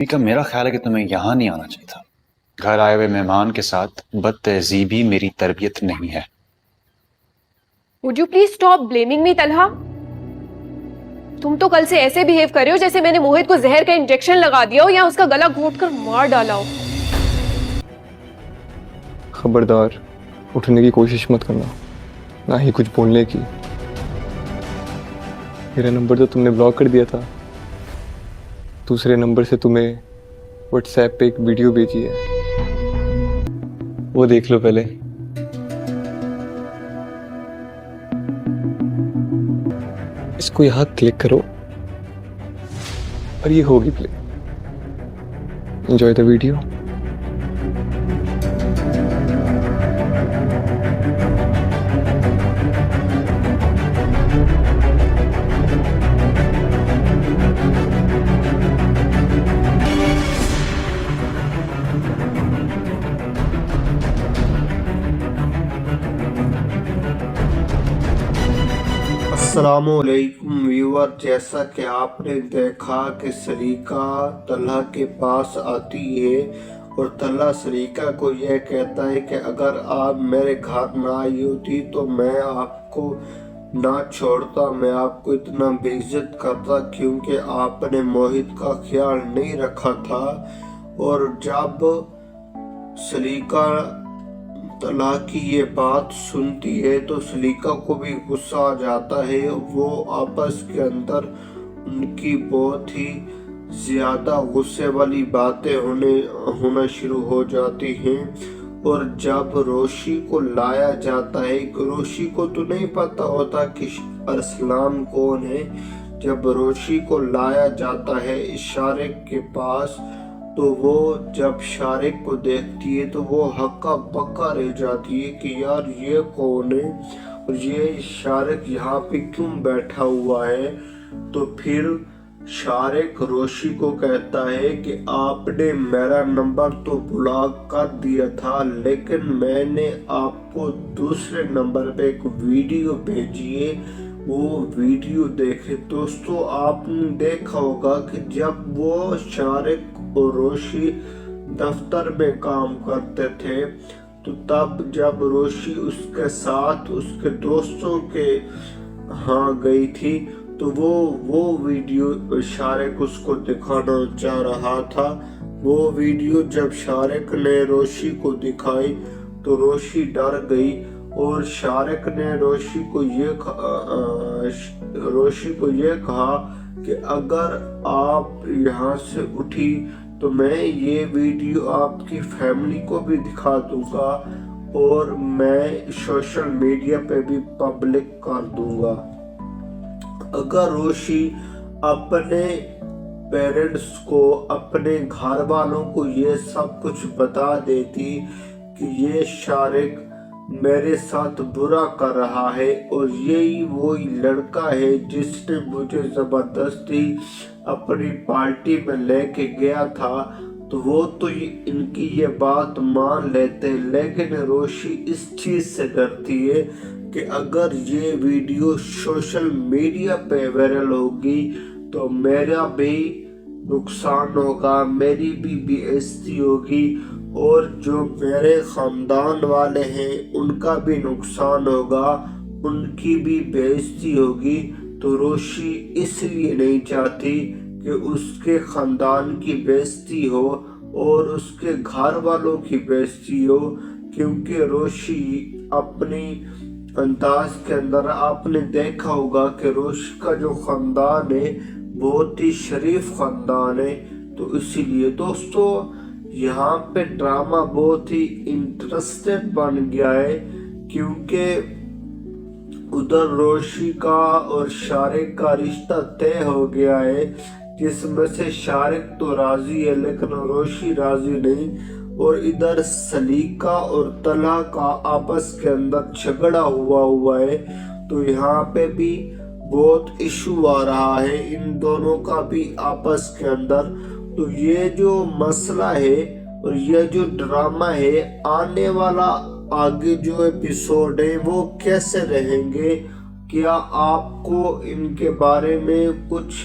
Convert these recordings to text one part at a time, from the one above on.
کا میرا خیال ہے کہ تمہیں یہاں نہیں آنا چاہیے تھا. گھر آئے ہوئے مہمان کے ساتھ بد تہذیبی میری تربیت نہیں ہے. Would you please stop blaming me, Talha? تم تو کل سے ایسے بہیو کر رہے ہو جیسے میں نے موہت کو زہر کا انجیکشن لگا دیا ہو یا اس کا گلا گھونٹ کر مار ڈالا ہو. خبردار، اٹھنے کی کوشش مت کرنا، نہ ہی کچھ بولنے کی. میرا نمبر تو تم نے بلاک کر دیا تھا. دوسرے نمبر سے تمہیں واٹس ایپ پہ ایک ویڈیو بھیجی ہے، وہ دیکھ لو پہلے. اس کو یہاں کلک کرو اور یہ ہوگی پلے. Enjoy the video. السلام علیکم ویور. جیسا کہ آپ نے دیکھا کہ سلیقہ طلحہ کے پاس آتی ہے اور طلحہ سلیقہ کو یہ کہتا ہے کہ اگر آپ میرے گھر نہ آئی ہوتی تو میں آپ کو نہ چھوڑتا، میں آپ کو اتنا بے عزت کرتا کیونکہ آپ نے موہت کا خیال نہیں رکھا تھا. اور جب سلیقہ طلحہ کی یہ بات سنتی ہے تو سلیقہ کو بھی غصہ آ جاتا ہے. وہ آپس کے اندر ان کی بہت ہی زیادہ غصے والی باتیں ہونا شروع ہو جاتی ہیں. اور جب روشی کو لایا جاتا ہے، روشی کو تو نہیں پتا ہوتا کہ ارسلان کون ہے. جب روشی کو لایا جاتا ہے شارق کے پاس تو وہ جب شارق کو دیکھتی ہے تو وہ ہکا بکا رہ جاتی ہے کہ یار یہ کون ہے اور یہ شارق یہاں پہ کیوں بیٹھا ہوا ہے. تو پھر شارق روشی کو کہتا ہے کہ آپ نے میرا نمبر تو بلاک کر دیا تھا لیکن میں نے آپ کو دوسرے نمبر پہ ایک ویڈیو بھیجی ہے، وہ ویڈیو دیکھے. دوستو آپ نے دیکھا ہوگا کہ جب وہ شارق اور روشی دفتر میں کام کرتے تھے تو تب جب روشی اس کے ساتھ اس کے دوستوں کے ہاں گئی تھی تو وہ ویڈیو شارق اس کو دکھانا چاہ رہا تھا. وہ ویڈیو جب شارق نے روشی کو دکھائی تو روشی ڈر گئی اور شارق نے روشی کو یہ کہا کہ اگر آپ یہاں سے اٹھی تو میں یہ ویڈیو آپ کی فیملی کو بھی دکھا دوں گا اور میں سوشل میڈیا پہ بھی پبلک کر دوں گا. اگر روشی اپنے پیرنٹس کو، اپنے گھر والوں کو یہ سب کچھ بتا دیتی کہ یہ شارق میرے ساتھ برا کر رہا ہے اور یہی وہی لڑکا ہے جس نے مجھے زبردستی اپنی پارٹی میں لے کے گیا تھا، تو وہ تو ان کی یہ بات مان لیتے. لیکن روشی اس چیز سے ڈرتی ہے کہ اگر یہ ویڈیو سوشل میڈیا پہ وائرل ہوگی تو میرا بھی نقصان ہوگا، میری بھی بے عزتی ہوگی اور جو میرے خاندان والے ہیں ان کا بھی نقصان ہوگا، ان کی بھی بے عزتی ہوگی. تو روشی اس لیے نہیں چاہتی کہ اس کے خاندان کی بے عزتی ہو اور اس کے گھر والوں کی بے عزتی ہو، کیونکہ روشی اپنی انداز کے اندر آپ نے دیکھا ہوگا کہ روشی کا جو خاندان ہے بہت ہی شریف خاندان ہے. تو اسی لیے دوستو یہاں پہ ڈرامہ بہت ہی انٹرسٹڈ بن گیا ہے کیونکہ ادھر روشی کا اور شارق کا رشتہ طے ہو گیا ہے، جس میں سے شارق تو راضی ہے لیکن روشی راضی نہیں. اور ادھر سلیقہ اور طلحہ کا آپس کے اندر جھگڑا ہوا ہے. تو یہاں پہ بھی بہت ایشو آ رہا ہے ان دونوں کا بھی آپس کے اندر. تو یہ جو مسئلہ ہے اور یہ جو ڈرامہ ہے آنے والا آگے جو ایپیسوڈ ہے وہ کیسے رہیں گے، کیا آپ کو ان کے بارے میں کچھ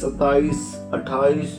27, 28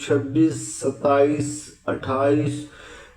26, 27, 28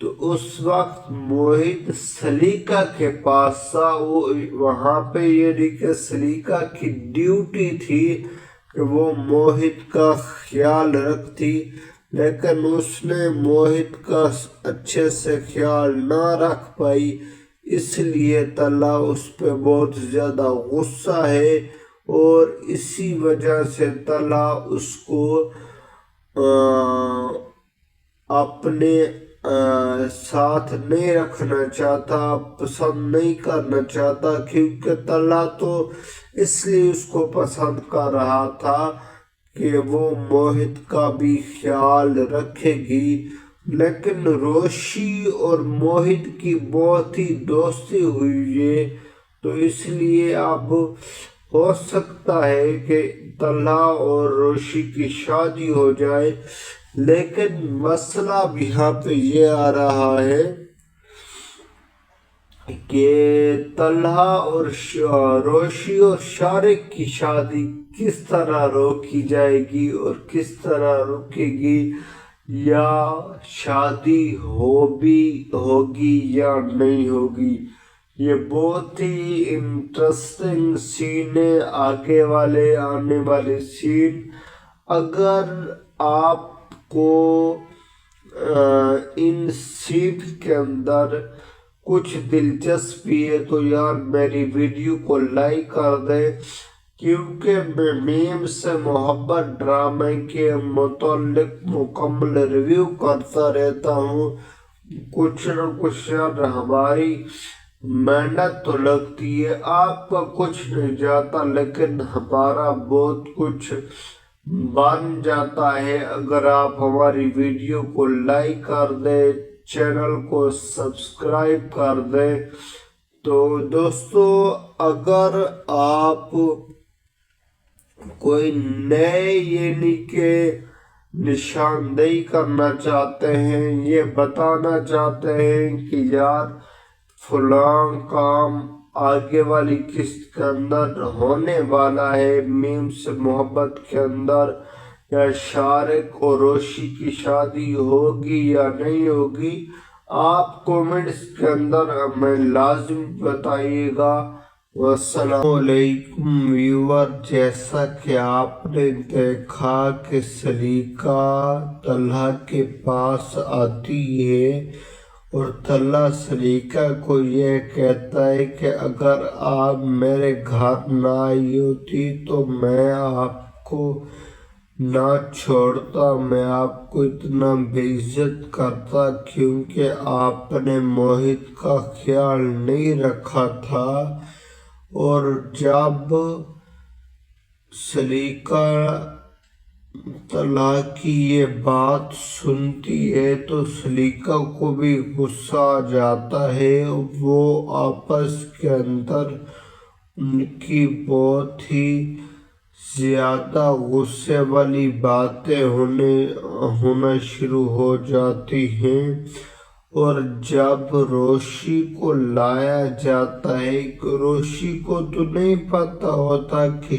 تو اس وقت موہت سلیقہ کے پاس تھا. وہاں پہ یعنی کہ سلیقہ کی ڈیوٹی تھی کہ وہ موہت کا خیال رکھتی، لیکن اس نے موہت کا اچھے سے خیال نہ رکھ پائی، اس لیے طلحہ اس پہ بہت زیادہ غصہ ہے، اور اسی وجہ سے طلحہ اس کو اپنے ساتھ نہیں رکھنا چاہتا، پسند نہیں کرنا چاہتا، کیونکہ طلحہ تو اس لیے اس کو پسند کر رہا تھا کہ وہ موہت کا بھی خیال رکھے گی. لیکن روشی اور موہت کی بہت ہی دوستی ہوئی ہے، تو اس لیے اب ہو سکتا ہے کہ طلحہ اور روشی کی شادی ہو جائے. لیکن مسئلہ اب یہاں پہ یہ آ رہا ہے کہ طلحہ اور روشی اور شارق کی شادی کس طرح روکی جائے گی اور کس طرح رکے گی، یا شادی ہوگی یا نہیں ہوگی. یہ بہت ہی انٹرسٹنگ سین ہے، آگے آنے والے سین. اگر آپ کو ان سین کے اندر کچھ دلچسپی ہے تو یار میری ویڈیو کو لائک کر دیں، کیونکہ میں میم سے محبت ڈرامے کے متعلق مکمل ریویو کرتا رہتا ہوں. کچھ نہ کچھ یار ہماری محنت تو لگتی ہے، آپ کا کچھ نہیں جاتا لیکن ہمارا بہت کچھ بن جاتا ہے اگر آپ ہماری ویڈیو کو لائک کر دیں، چینل کو سبسکرائب کر دیں. تو دوستو، اگر آپ کوئی نئے یعنی کہ نشاندہی کرنا چاہتے ہیں، یہ بتانا چاہتے ہیں کہ یار فلاں کام آگے والی قسط کے اندر ہونے والا ہے، میم سے محبت کے اندر، یا شارق اور روشی کی شادی ہوگی یا نہیں ہوگی، آپ کومنٹس کے اندر ہمیں لازم بتائیے گا. والسلام علیکم ویور. جیسا کہ آپ نے دیکھا کہ سلیقہ طلحہ کے پاس آتی ہے اور طلحہ سلیقہ کو یہ کہتا ہے کہ اگر آپ میرے گھر نہ آئی ہوتی تو میں آپ کو نہ چھوڑتا، میں آپ کو اتنا بے عزت کرتا، کیونکہ آپ نے موہت کا خیال نہیں رکھا تھا. اور جب سلیقہ طلحہ کی یہ بات سنتی ہے تو سلیقہ کو بھی غصہ آ جاتا ہے. وہ آپس کے اندر ان کی بہت ہی زیادہ غصے والی باتیں ہونا شروع ہو جاتی ہیں. اور جب روشی کو لایا جاتا ہے، روشی کو تو نہیں پتہ ہوتا کہ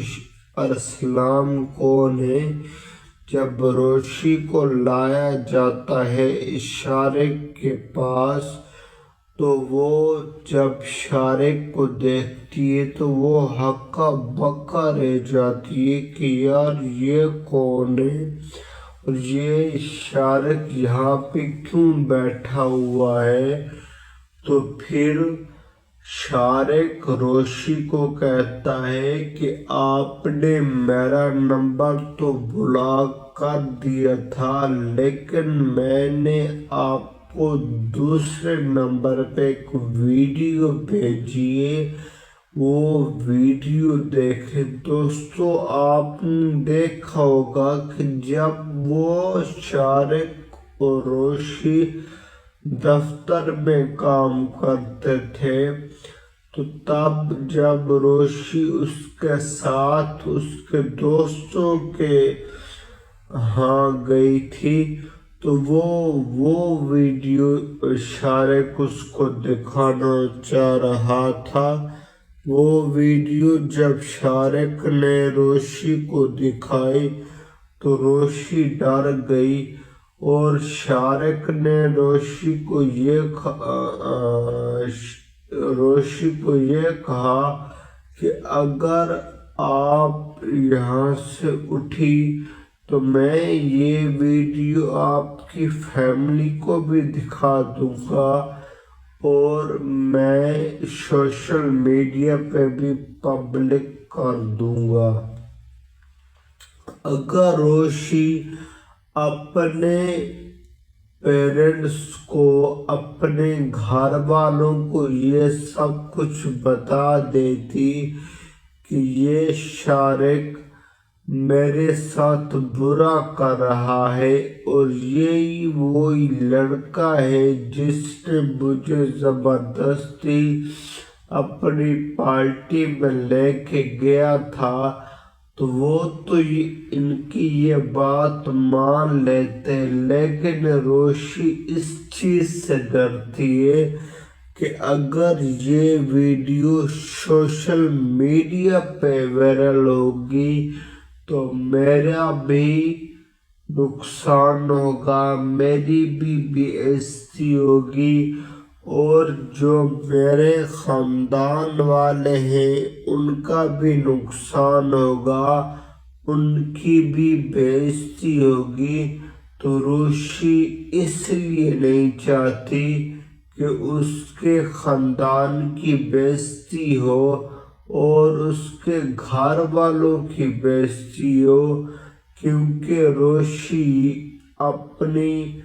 ارسلان کون ہے. جب روشی کو لایا جاتا ہے شارق کے پاس تو وہ جب شارق کو دیکھتی ہے تو وہ ہکا بکا رہ جاتی ہے کہ یار یہ کون ہے اور یہ شارق یہاں پہ کیوں بیٹھا ہوا ہے. تو پھر شارق روشی کو کہتا ہے کہ آپ نے میرا نمبر تو بلاک کر دیا تھا، لیکن میں نے آپ کو دوسرے نمبر پہ ایک ویڈیو بھیجی ہے، وہ ویڈیو دیکھیں. دوستو، آپ نے دیکھا ہوگا کہ جب وہ شارق اور روشی دفتر میں کام کرتے تھے تو تب جب روشی اس کے ساتھ اس کے دوستوں کے ہاں گئی تھی تو وہ ویڈیو شارق اس کو دکھانا چاہ رہا تھا. وہ ویڈیو جب شارق نے روشی کو دکھائی تو روشی ڈر گئی اور شارق نے روشی کو یہ کہا کہ اگر آپ یہاں سے اٹھی تو میں یہ ویڈیو آپ کی فیملی کو بھی دکھا دوں گا اور میں سوشل میڈیا پہ بھی پبلک کر دوں گا۔ اگر روشی اپنے پیرنٹس کو، اپنے گھر والوں کو یہ سب کچھ بتا دیتی کہ یہ شارق میرے ساتھ برا کر رہا ہے اور یہی وہی لڑکا ہے جس نے مجھے زبردستی اپنی پارٹی میں لے کے گیا تھا، تو وہ تو ان کی یہ بات مان لیتے، لیکن روشی اس چیز سے ڈرتی ہے کہ اگر یہ ویڈیو سوشل میڈیا پہ وائرل ہوگی تو میرا بھی نقصان ہوگا، میری بھی بے عزتی ہوگی، اور جو میرے خاندان والے ہیں ان کا بھی نقصان ہوگا، ان کی بھی بے عزتی ہوگی۔ تو روشی اس لیے نہیں چاہتی کہ اس کے خاندان کی بے عزتی ہو اور اس کے گھر والوں کی بے عزتی ہو، کیونکہ روشی اپنی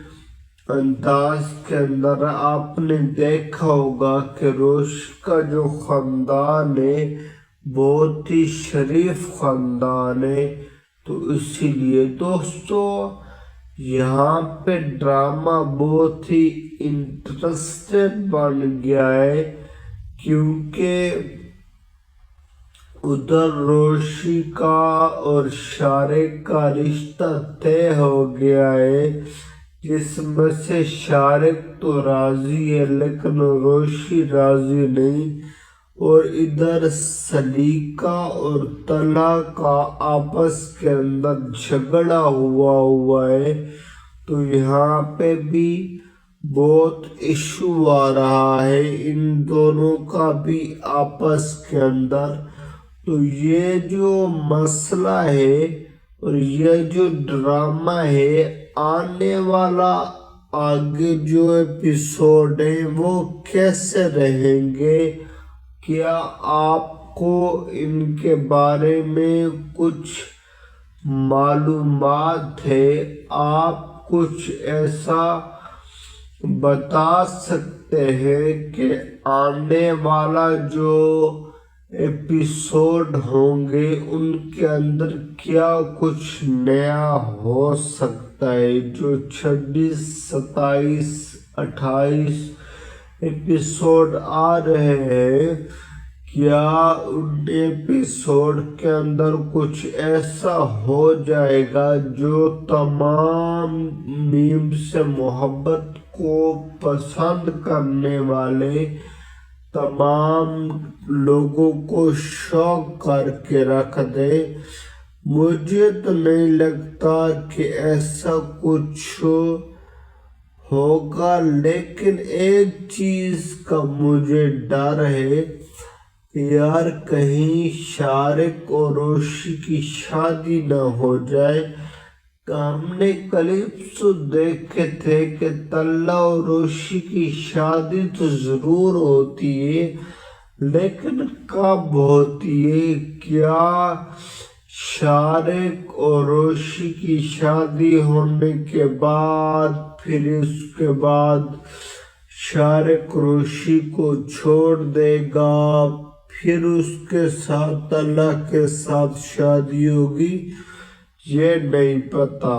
انداز کے اندر آپ نے دیکھا ہوگا کہ روشی کا جو خاندان ہے بہت ہی شریف خاندان ہے۔ تو اسی لیے دوستو یہاں پہ ڈرامہ بہت ہی انٹرسٹڈ بن گیا ہے، کیونکہ ادھر روشی کا اور شارق کا رشتہ طے ہو گیا ہے، جس میں سے شارق تو راضی ہے لیکن روشی راضی نہیں، اور ادھر سلیقہ اور طلحہ کا آپس کے اندر جھگڑا ہوا ہے۔ تو یہاں پہ بھی بہت ایشو آ رہا ہے ان دونوں کا بھی آپس کے اندر۔ تو یہ جو مسئلہ ہے اور یہ جو ڈرامہ ہے، آنے والا آگے جو ایپیسوڈ ہے وہ کیسے رہیں گے، کیا آپ کو ان کے بارے میں کچھ معلومات ہے؟ آپ کچھ ایسا بتا سکتے ہیں کہ آنے والا جو ایپیسوڈ ہوں گے ان کے اندر کیا کچھ نیا ہو سکتا ہے؟ جو 26، 27، 28 ایپیسوڈ آ رہے ہیں، کیا ان ایپیسوڈ کے اندر کچھ ایسا ہو جائے گا جو تمام میم سے محبت کو پسند کرنے والے تمام لوگوں کو شوق کر کے رکھ دے؟ مجھے تو نہیں لگتا کہ ایسا کچھ ہوگا، لیکن ایک چیز کا مجھے ڈر ہے کہ یار کہیں شارق اور روشی کی شادی نہ ہو جائے۔ ہم نے کلپس دیکھے تھے کہ طلحہ اور روشی کی شادی تو ضرور ہوتی ہے، لیکن کب ہوتی ہے؟ کیا شارق اور روشی کی شادی ہونے کے بعد پھر اس کے بعد شارق روشی کو چھوڑ دے گا، پھر اس کے ساتھ طلحہ کے ساتھ شادی ہوگی؟ یہ نہیں پتا،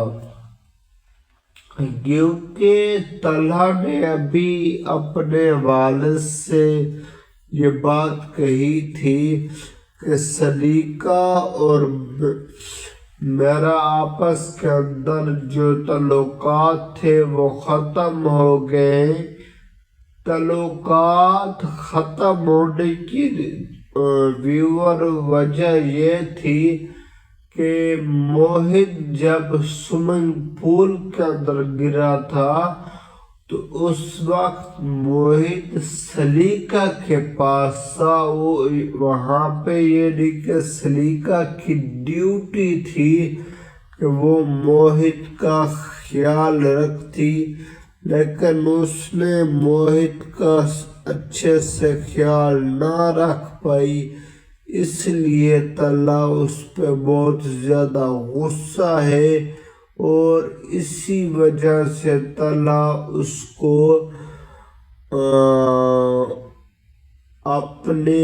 کیونکہ طلحہ نے ابھی اپنے والد سے یہ بات کہی تھی کہ سلیقہ اور میرا آپس کے اندر جو تعلقات تھے وہ ختم ہو گئے۔ تعلقات ختم ہونے کی وجہ یہ تھی کہ موہت جب سوئمنگ پول کے اندر گرا تھا تو اس وقت موہت سلیقہ کے پاس تھا. وہ وہاں پہ یہ نہیں کہ سلیقہ کی ڈیوٹی تھی کہ وہ موہت کا خیال رکھتی، لیکن اس نے موہت کا اچھے سے خیال نہ رکھ پائی، اس لیے طلحہ اس پہ بہت زیادہ غصہ ہے، اور اسی وجہ سے طلحہ اس کو اپنے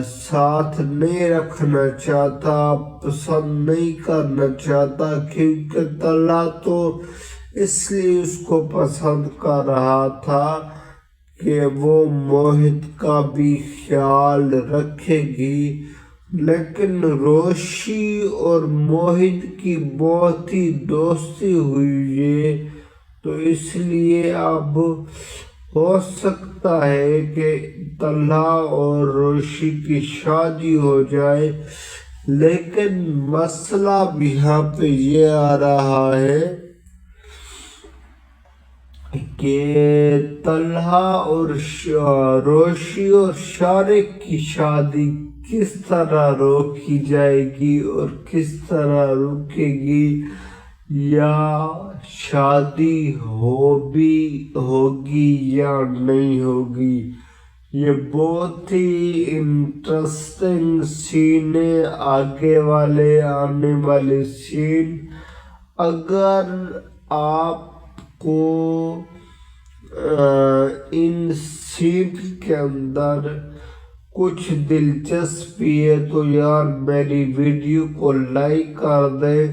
ساتھ نہیں رکھنا چاہتا، پسند نہیں کرنا چاہتا، کیونکہ طلحہ تو اس لیے اس کو پسند کر رہا تھا کہ وہ موہت کا بھی خیال رکھے گی. لیکن روشی اور موہت کی بہت ہی دوستی ہوئی ہے، تو اس لیے اب ہو سکتا ہے کہ طلحہ اور روشی کی شادی ہو جائے. لیکن مسئلہ بھی یہاں پہ یہ آ رہا ہے کہ طلحہ اور روشی اور شارق کی شادی کس طرح روکی جائے گی اور کس طرح رکے گی، یا شادی ہوگی یا نہیں ہوگی. یہ بہت ہی انٹرسٹنگ سین ہے، آگے آنے والے سین. اگر آپ کو ان سین کے اندر کچھ دلچسپی ہے تو یار میری ویڈیو کو لائک کر دیں،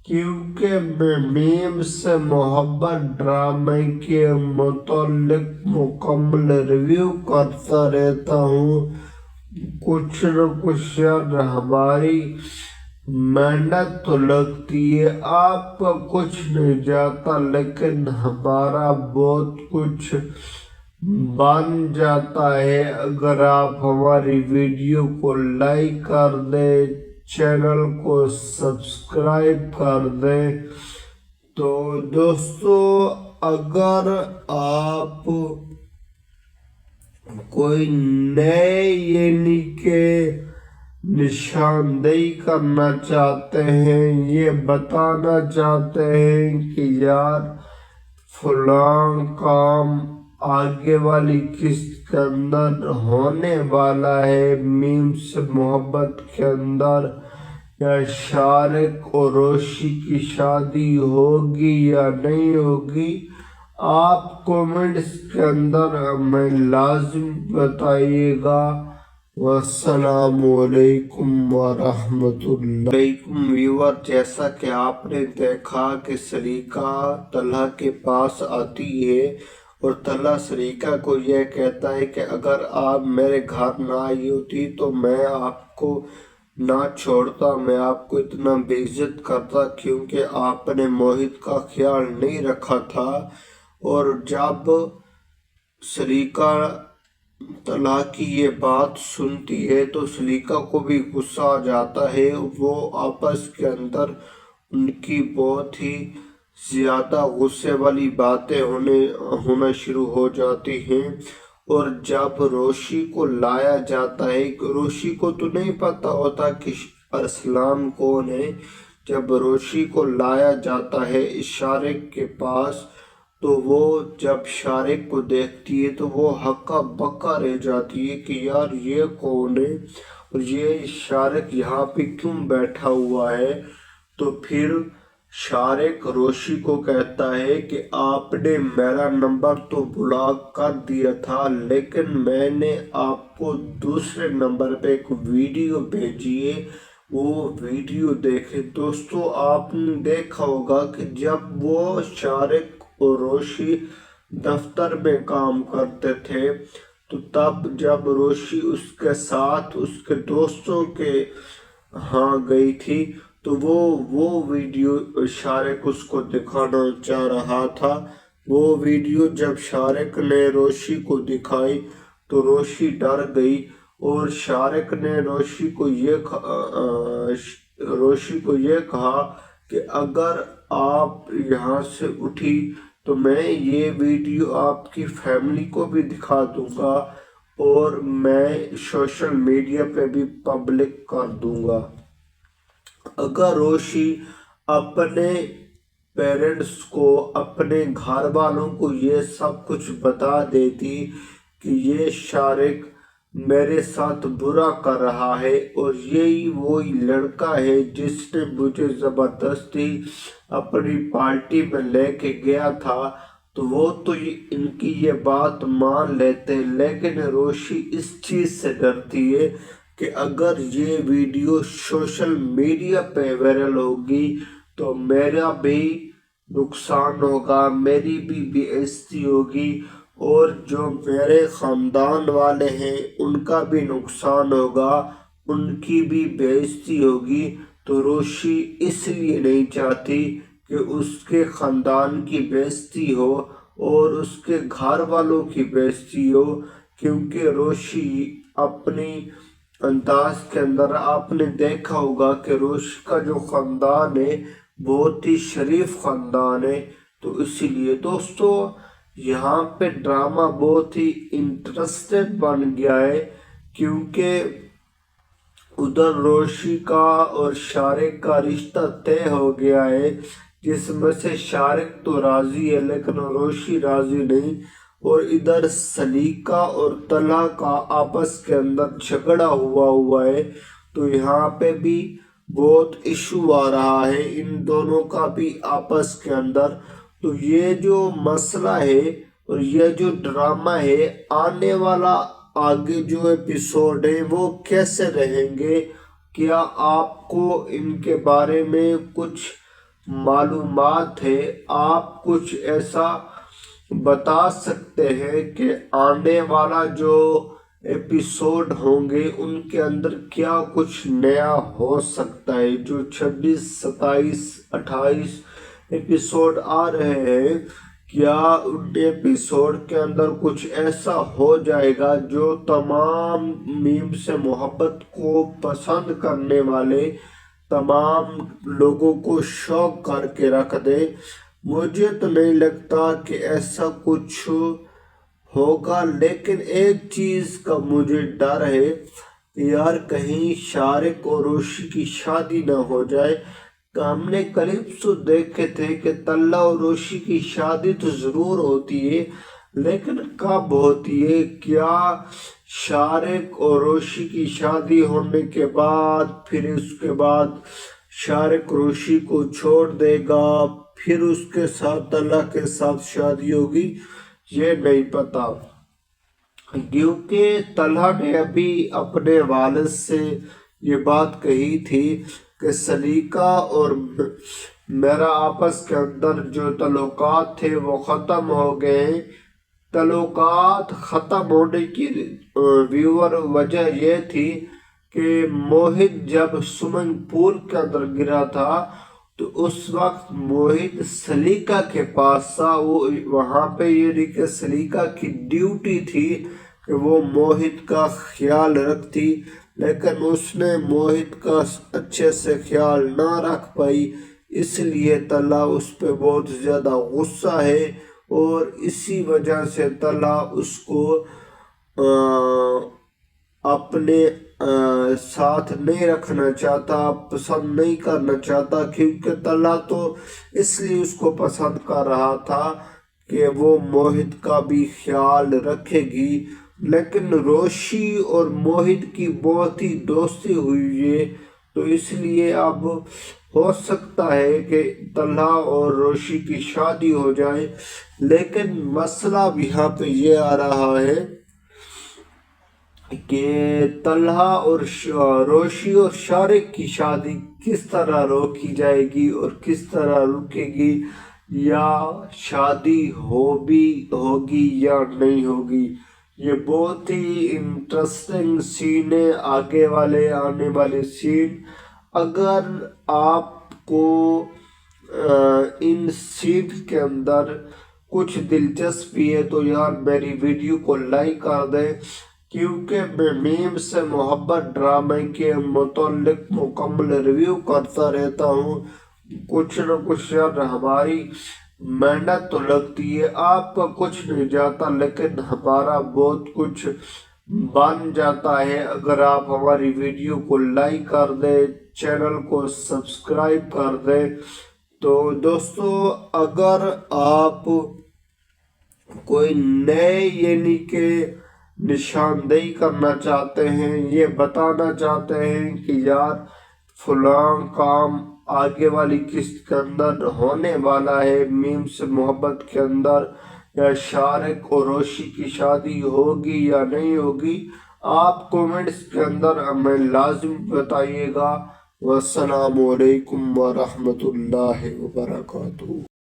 کیونکہ میں میم سے محبت ڈرامے کے متعلق مکمل ریویو کرتا رہتا ہوں. کچھ نہ کچھ یار ہماری محنت تو لگتی ہے، آپ کا کچھ نہیں جاتا، لیکن ہمارا بہت کچھ بن جاتا ہے اگر آپ ہماری ویڈیو کو لائک کر دیں، چینل کو سبسکرائب کر دیں. تو دوستو، اگر آپ کوئی نئے یعنی کہ نشاندہی کرنا چاہتے ہیں، یہ بتانا چاہتے ہیں کہ یار فلاں کام آگے والی قسط کے اندر ہونے والا ہے، میم سے محبت کے اندر، یا شارق اور روشی کی شادی ہوگی یا نہیں ہوگی، آپ کومنٹس کے اندر ہمیں لازم بتائیے گا. والسلام علیکم ورحمۃ اللہ. علیکم ویور، جیسا کہ آپ نے دیکھا کہ سلیقہ طلحہ کے پاس آتی ہے اور طلحہ سلیقہ کو یہ کہتا ہے کہ اگر آپ میرے گھر نہ آئی ہوتی تو میں آپ کو نہ چھوڑتا، میں آپ کو اتنا بے عزت کرتا، کیونکہ آپ نے موہت کا خیال نہیں رکھا تھا. اور جب سلیقہ طلحہ کی یہ بات سنتی ہے تو سلیقہ کو بھی غصہ آ جاتا ہے. وہ آپس کے اندر ان کی بہت ہی زیادہ غصے والی باتیں ہونا شروع ہو جاتی ہیں. اور جب روشی کو لایا جاتا ہے، روشی کو تو نہیں پتا ہوتا کہ ارسلان کون ہے، جب روشی کو لایا جاتا ہے شارق کے پاس تو وہ جب شارق کو دیکھتی ہے تو وہ ہکا بکا رہ جاتی ہے کہ یار یہ کون ہے اور یہ شارق یہاں پہ کیوں بیٹھا ہوا ہے. تو پھر شارق روشی کو کہتا ہے کہ آپ نے میرا نمبر تو بلاک کر دیا تھا، لیکن میں نے آپ کو دوسرے نمبر پہ ایک ویڈیو بھیجی ہے، وہ ویڈیو دیکھیں. دوستو، آپ نے دیکھا ہوگا کہ جب وہ شارق اور روشی دفتر میں کام کرتے تھے تو تب جب روشی اس کے ساتھ اس کے دوستوں کے ہاں گئی تھی تو وہ ویڈیو شارق اس کو دکھانا چاہ رہا تھا. وہ ویڈیو جب شارق نے روشی کو دکھائی تو روشی ڈر گئی اور شارق نے روشی کو یہ کہا کہ اگر آپ یہاں سے اٹھی تو میں یہ ویڈیو آپ کی فیملی کو بھی دکھا دوں گا اور میں سوشل میڈیا پہ بھی پبلک کر دوں گا۔ اگر روشی اپنے پیرنٹس کو، اپنے گھر والوں کو یہ سب کچھ بتا دیتی کہ یہ شارق میرے ساتھ برا کر رہا ہے اور یہی وہی لڑکا ہے جس نے مجھے زبردستی اپنی پارٹی میں لے کے گیا تھا، تو وہ تو ان کی یہ بات مان لیتے، لیکن روشی اس چیز سے ڈرتی ہے کہ اگر یہ ویڈیو سوشل میڈیا پہ وائرل ہوگی تو میرا بھی نقصان ہوگا، میری بھی بے عزتی ہوگی اور جو میرے خاندان والے ہیں ان کا بھی نقصان ہوگا، ان کی بھی بے عزتی ہوگی۔ تو روشی اس لیے نہیں چاہتی کہ اس کے خاندان کی بے عزتی ہو اور اس کے گھر والوں کی بے عزتی ہو، کیونکہ روشی اپنی انداز کے اندر آپ نے دیکھا ہوگا کہ روشی کا جو خاندان ہے بہت ہی شریف خاندان ہے۔ تو اسی لیے دوستو یہاں پہ ڈرامہ بہت ہی انٹرسٹڈ بن گیا ہے، کیونکہ ادھر روشی کا اور شارق کا رشتہ طے ہو گیا ہے، جس میں سے شارق تو راضی ہے لیکن روشی راضی نہیں، اور ادھر سلیقہ اور طلحہ کا آپس کے اندر جھگڑا ہوا ہے۔ تو یہاں پہ بھی بہت ایشو آ رہا ہے ان دونوں کا بھی آپس کے اندر۔ تو یہ جو مسئلہ ہے اور یہ جو ڈرامہ ہے، آنے والا آگے جو ایپیسوڈ ہے وہ کیسے رہیں گے؟ کیا آپ کو ان کے بارے میں کچھ معلومات ہے؟ آپ کچھ ایسا بتا سکتے ہیں کہ آنے والا جو ایپیسوڈ ہوں گے ان کے اندر کیا کچھ نیا ہو سکتا ہے؟ جو 26، 27، 28 ایپیسوڈ آ رہے ہیں، کیا ان ایپیسوڈ کے اندر کچھ ایسا ہو جائے گا جو تمام میم سے محبت کو پسند کرنے والے تمام لوگوں کو شوق کر کے رکھ دے؟ مجھے تو نہیں لگتا کہ ایسا کچھ ہوگا، لیکن ایک چیز کا مجھے ڈر ہے کہ یار کہیں شارق اور روشی کی شادی نہ ہو جائے۔ ہم نے کلپس تو دیکھے تھے کہ طلحہ اور روشی کی شادی تو ضرور ہوتی ہے، لیکن کب ہوتی ہے؟ کیا شارق اور روشی کی شادی ہونے کے بعد پھر اس کے بعد شارق روشی کو چھوڑ دے گا، پھر اس کے ساتھ طلحہ کے ساتھ شادی ہوگی؟ یہ نہیں پتا، کیونکہ طلحہ نے ابھی اپنے والد سے یہ بات کہی تھی کہ سلیقہ اور میرا آپس کے اندر جو تعلقات تھے وہ ختم ہو گئے ہیں۔ تعلقات ختم ہونے کی ویور وجہ یہ تھی کہ موہت جب سوئمنگ پول کے اندر گرا تھا تو اس وقت موہت سلیقہ کے پاس تھا، وہ وہاں پہ یہ نہیں کہ سلیقہ کی ڈیوٹی تھی کہ وہ موہت کا خیال رکھتی، لیکن اس نے موہت کا اچھے سے خیال نہ رکھ پائی، اس لیے طلحہ اس پہ بہت زیادہ غصہ ہے اور اسی وجہ سے طلحہ اس کو اپنے ساتھ نہیں رکھنا چاہتا، پسند نہیں کرنا چاہتا، کیونکہ طلحہ تو اس لیے اس کو پسند کر رہا تھا کہ وہ موہت کا بھی خیال رکھے گی۔ لیکن روشی اور موہت کی بہت ہی دوستی ہوئی ہے، تو اس لیے اب ہو سکتا ہے کہ طلحہ اور روشی کی شادی ہو جائے، لیکن مسئلہ یہاں پہ یہ آ رہا ہے کہ طلحہ اور روشی اور شارق کی شادی کس طرح روکی جائے گی اور کس طرح رکے گی، یا شادی ہوگی یا نہیں ہوگی۔ یہ بہت ہی انٹرسٹنگ سین ہے، آگے آنے والے سین۔ اگر آپ کو ان سین کے اندر کچھ دلچسپی ہے تو یار میری ویڈیو کو لائک کر دیں، کیونکہ میں میم سے محبت ڈرامے کے متعلق مکمل ریویو کرتا رہتا ہوں. کچھ نہ کچھ یار ہماری محنت تو لگتی ہے، آپ کا کچھ نہیں جاتا لیکن ہمارا بہت کچھ بن جاتا ہے اگر آپ ہماری ویڈیو کو لائک کر دیں، چینل کو سبسکرائب کر دیں. تو دوستو اگر آپ کوئی نئے یعنی کہ نشاندہی کرنا چاہتے ہیں، یہ بتانا چاہتے ہیں کہ یار فلاں کام آگے والی قسط کے اندر ہونے والا ہے، میم سے محبت کے اندر، یا شارق اور روشی کی شادی ہوگی یا نہیں ہوگی، آپ کومنٹس کے اندر ہمیں لازم بتائیے گا. والسلام علیکم ورحمۃ اللہ وبرکاتہ.